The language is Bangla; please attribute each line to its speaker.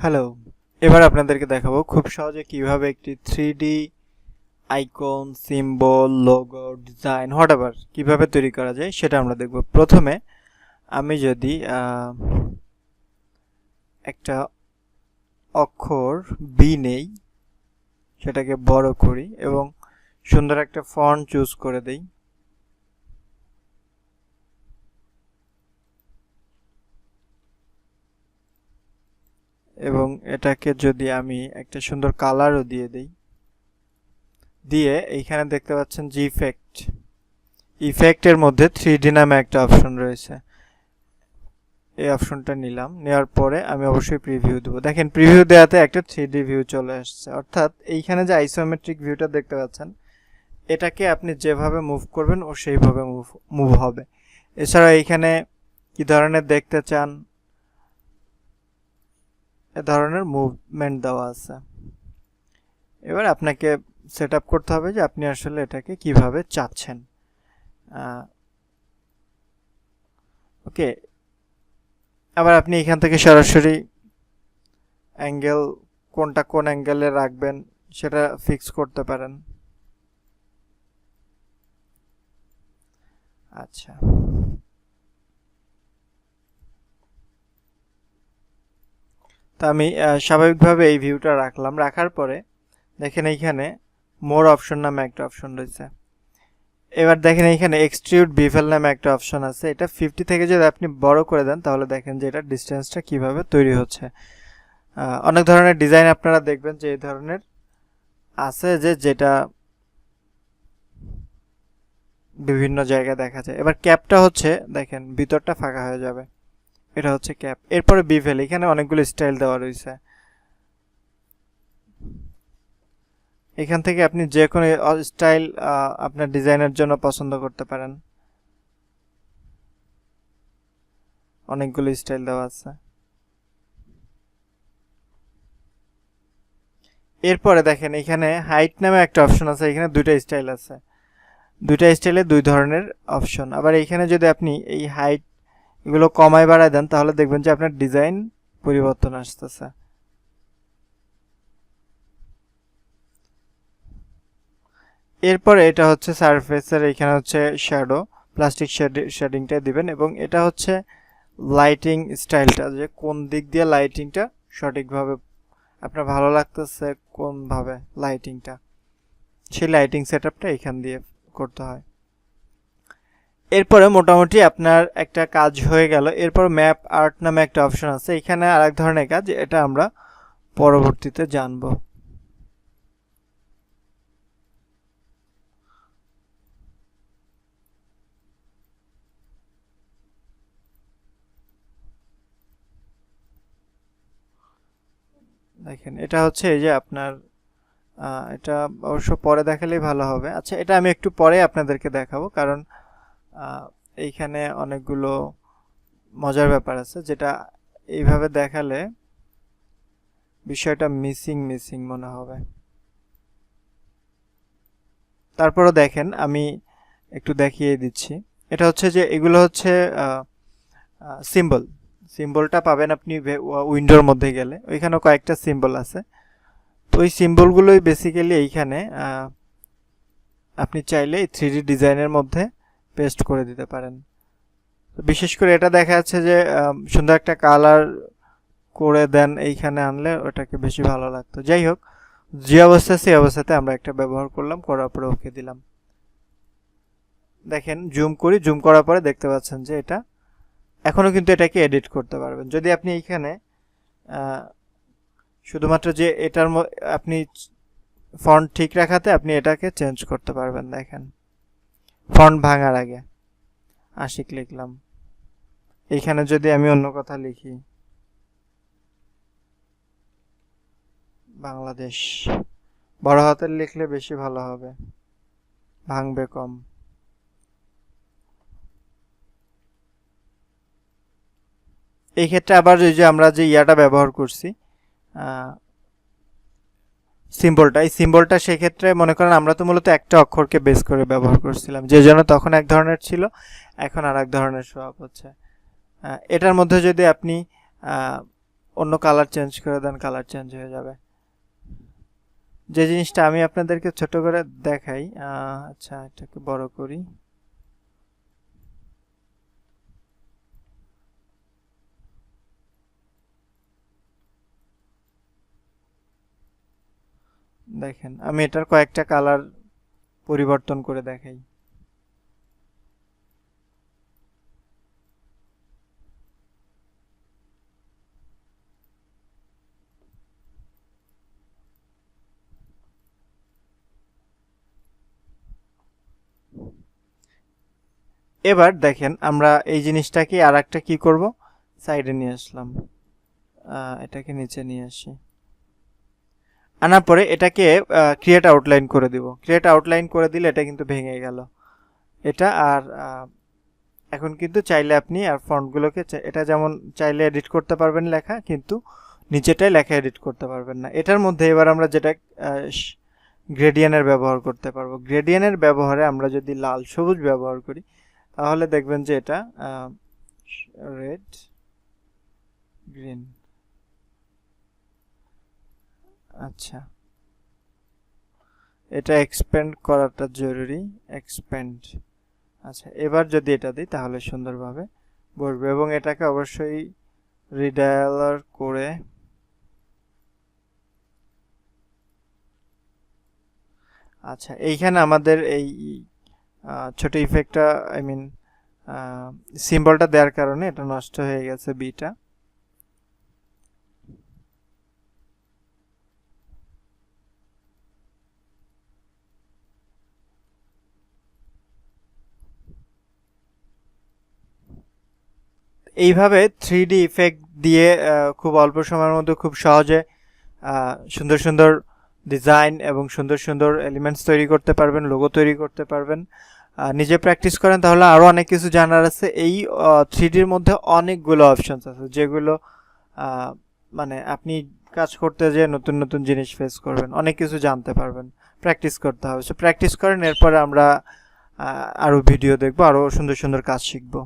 Speaker 1: হ্যালো, এবার আপনাদেরকে দেখাবো খুব সহজে কিভাবে একটি 3D icon, symbol, logo, design whatever কিভাবে তৈরি করা যায় সেটা আমরা দেখব। প্রথমে আমি যদি একটা অক্ষর বি নেই, সেটাকে বড় করি এবং সুন্দর একটা ফন্ট চুজ করে দেই। এবং এটাকে যদি আমি একটা সুন্দর কালারও দিয়ে দেই, দিয়ে এইখানে দেখতে পাচ্ছেন যে ইফেক্টের মধ্যে 3D নামে একটা অপশন রয়েছে। এই অপশনটা নিলাম, নেওয়ার পরে আমি অবশ্যই প্রিভিউ দেবো। দেখেন প্রিভিউ দেওয়াতে একটা 3D ভিউ চলে আসছে, অর্থাৎ এইখানে যে আইসোমেট্রিক ভিউটা দেখতে পাচ্ছেন, এটাকে আপনি যেভাবে মুভ করবেন ও সেইভাবে মুভ হবে। এছাড়া এইখানে কি ধরনের দেখতে চান এ ধরনের মুভমেন্ট দেওয়া আছে। এবার আপনাকে সেট আপ করতে হবে যে আপনি আসলে এটাকে কিভাবে চাচ্ছেন। ওকে, আবার আপনি এখান থেকে সরাসরি অ্যাঙ্গেল কোনটা কোন অ্যাঙ্গেলে রাখবেন সেটা ফিক্স করতে পারেন। আচ্ছা, তো আমি স্বাভাবিকভাবে এই ভিউটা রাখলাম। রাখার পরে দেখেন এইখানে মোর অপশন নামে একটা অপশন রয়েছে। এবার দেখেন এইখানে এক্সট্রুড বিভেল নামে একটা অপশন আছে। এটা 50 থেকে যদি আপনি বড় করে দেন তাহলে দেখেন যে এটা ডিস্টেন্সটা কিভাবে তৈরি হচ্ছে। অনেক ধরনের ডিজাইন আপনারা দেখবেন যে এই ধরনের আছে যেটা বিভিন্ন জায়গায় দেখা যায়। এবার ক্যাপটা হচ্ছে দেখেন ভিতরটা ফাঁকা হয়ে যাবে, এটা হচ্ছে ক্যাপ। এরপরে বিভেল, এখানে অনেকগুলো স্টাইল দেওয়া রয়েছে। এখান থেকে আপনি যে কোনো স্টাইল আপনার ডিজাইনের জন্য পছন্দ করতে পারেন। অনেকগুলো স্টাইল দেওয়া আছে। এরপরে দেখেন এখানে হাইট নামে একটা অপশন আছে। এখানে দুইটা স্টাইল আছে, দুইটা স্টাইলে দুই ধরনের অপশন। আবার এইখানে যদি আপনি এই হাইট এগুলো কমায় বাড়ায় দেন তাহলে দেখবেন যে আপনার ডিজাইন পরিবর্তন আসতেছে। এরপরে এটা হচ্ছে সারফেসের, এখানে হচ্ছে শ্যাডো, প্লাস্টিক শেডিংটা দিবেন। এবং এটা হচ্ছে লাইটিং স্টাইলটা, যে কোন দিক দিয়ে লাইটিংটা সঠিকভাবে আপনার ভালো লাগতেছে, কোনভাবে লাইটিংটা, সেই লাইটিং সেটআপটা এখান দিয়ে করতে হয়। এরপরে মোটামুটি আপনার একটা কাজ হয়ে গেল। এরপর ম্যাপ আর্ট নামে একটা অপশন আছে। এখানে আরেক ধরনের কাজ, এটা আমরা পরবর্তীতে জানবো। দেখেন এটা হচ্ছে এই যে আপনার এটা অবশ্য পরে দেখালেই ভালো হবে। আচ্ছা, এটা আমি একটু পরে আপনাদেরকে দেখাবো, কারণ এইখানে অনেকগুলো মজার ব্যাপার আছে যেটা এইভাবে দেখালে বিষয়টা মিসিং মনে হবে। তারপরও দেখেন আমি একটু দেখিয়ে দিচ্ছি। এটা হচ্ছে যে এগুলো হচ্ছে সিম্বলটা পাবেন আপনি উইন্ডোর মধ্যে গেলে, ওইখানে কয়েকটা সিম্বল আছে। তো ওই সিম্বলগুলোই বেসিক্যালি এইখানে আপনি চাইলে 3D ডিজাইনের মধ্যে পেস্ট করে দিতে পারেন। বিশেষ করে এটা দেখা যাচ্ছে যে সুন্দর একটা কালার করে দেন এইখানে আনলে ওটাকে বেশি ভালো লাগতো। যাই হোক, যে অবস্থা সেই অবস্থাতে আমরা একটা ব্যবহার করলাম, করার পরে ওকে দিলাম। দেখেন জুম করি, জুম করার পরে দেখতে পাচ্ছেন যে এটা এখনও কিন্তু এটাকে এডিট করতে পারবেন। যদি আপনি এইখানে শুধুমাত্র যে এটার আপনি ফন্ট ঠিক রাখাতে আপনি এটাকে চেঞ্জ করতে পারবেন। দেখেন ফন্ট ভাঙার আগে আশিক লিখলাম, এইখানে যদি আমি অন্য কথা লিখি বাংলাদেশ, বড় হাতের লিখলে বেশি ভালো হবে, ভাঙবে কম। এই ক্ষেত্রে আবার এই যে আমরা যে ইয়াটা ব্যবহার করছি সিম্বলটা, এই সিম্বলটা সেক্ষেত্রে মনে করেন আমরা তো মূলত একটা অক্ষরকে বেস করে ব্যবহার করছিলাম, যে জন্য তখন এক ধরনের ছিল, এখন আর এক ধরনের শো আপ হচ্ছে। এটার মধ্যে যদি আপনি অন্য কালার চেঞ্জ করে দেন, কালার চেঞ্জ হয়ে যাবে। যে জিনিসটা আমি আপনাদেরকে ছোট করে দেখাই, আচ্ছা এটাকে বড় করি। দেখেন আমি এটার কয়েকটা কালার পরিবর্তন করে দেখাই। এবার দেখেন আমরা এই জিনিসটাকে আর একটা কি করব, সাইডে নিয়ে আসলাম, এটাকে নিচে নিয়ে আসি। আনার পরে এটাকে ক্রিয়েট আউটলাইন করে দিব। ক্রিয়েট আউটলাইন করে দিলে এটা কিন্তু ভেঙে গেল এটা। আর এখন কিন্তু চাইলে আপনি আর ফন্টগুলোকে এটা যেমন চাইলে এডিট করতে পারবেন লেখা, কিন্তু নিচেটাই লেখা এডিট করতে পারবেন না। এটার মধ্যে এবার আমরা যেটা গ্রেডিয়েন্টের ব্যবহার করতে পারবো। গ্রেডিয়েন্টের ব্যবহারে আমরা যদি লাল সবুজ ব্যবহার করি তাহলে দেখবেন যে এটা রেড গ্রিন। আচ্ছা এটা এক্সপ্যান্ড করাটা জরুরি, এক্সপ্যান্ড। আচ্ছা এবার যদি এটা দিই তাহলে সুন্দরভাবে বসবে, এবং এটাকে অবশ্যই রিডায়ালার করে আচ্ছা এইখানে আমাদের এই ছোট ইফেক্টটা আই মিন সিম্বলটা দেওয়ার কারণে এটা নষ্ট হয়ে গেছে বিটা। এইভাবে 3D ইফেক্ট দিয়ে খুব অল্প সময়ের মধ্যে খুব সহজে সুন্দর সুন্দর ডিজাইন এবং সুন্দর সুন্দর এলিমেন্টস তৈরি করতে পারবেন, লোগো তৈরি করতে পারবেন। নিজে প্র্যাকটিস করেন তাহলে আরও অনেক কিছু জানার আছে। এই 3Dর মধ্যে অনেকগুলো অপশনস আছে যেগুলো মানে আপনি কাজ করতে যেয়ে নতুন নতুন জিনিস ফেস করবেন, অনেক কিছু জানতে পারবেন। প্র্যাকটিস করতে হবে, সো প্র্যাকটিস করেন। এরপরে আমরা আরও ভিডিও দেখবো, আরও সুন্দর সুন্দর কাজ শিখবো।